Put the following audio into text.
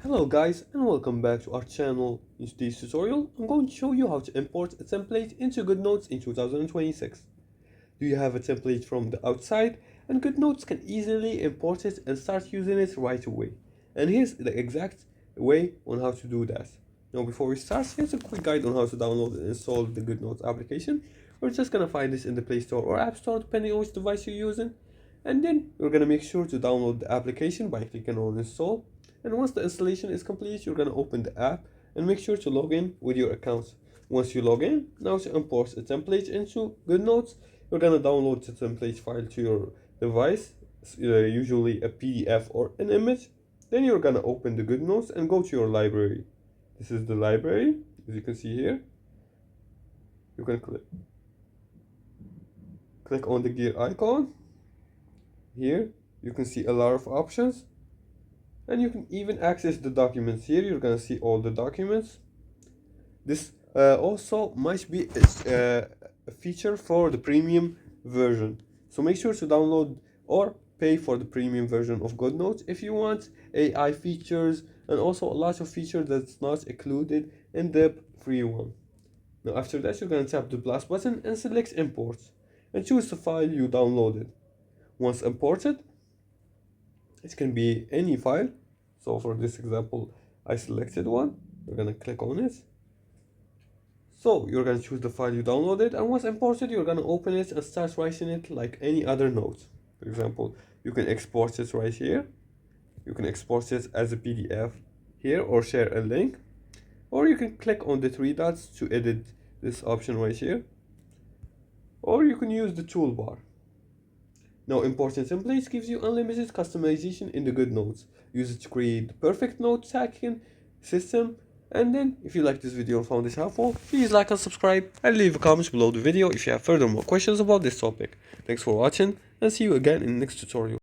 Hello guys and welcome back to our channel. In today's tutorial, I'm going to show you how to import a template into GoodNotes in 2026. Do you have a template from the outside? And GoodNotes can easily import it and start using it right away. And here's the exact way on how to do that. Now before we start, here's a quick guide on how to download and install the GoodNotes application. We're just gonna find this in the Play Store or App Store depending on which device you're using. And then you're gonna make sure to download the application by clicking on install. And once the installation is complete, you're gonna open the app and make sure to log in with your account. Once you log in, now to import a template into GoodNotes, you're gonna download the template file to your device, usually a PDF or an image. Then you're gonna open the GoodNotes and go to your library. This is the library, as you can see here. You can click on the gear icon. Here you can see a lot of options, and you can even access the documents. Here you're gonna see all the documents. This also might be a feature for the premium version, so make sure to download or pay for the premium version of GoodNotes if you want AI features and also a lot of features that's not included in the free one. Now after that, you're gonna tap the plus button and select import and choose the file you downloaded. Once imported, it can be any file. So for this example, I selected one. You're gonna click on it. So you're gonna choose the file you downloaded, and once imported, you're gonna open it and start writing it like any other note. For example, you can export it right here. You can export it as a PDF here or share a link. Or you can click on the three dots to edit this option right here. Or you can use the toolbar. Now importing templates gives you unlimited customization in the GoodNotes. Use it to create the perfect note taking system. And then if you like this video and found this helpful, please like and subscribe and leave a comment below the video if you have further more questions about this topic. Thanks for watching and see you again in the next tutorial.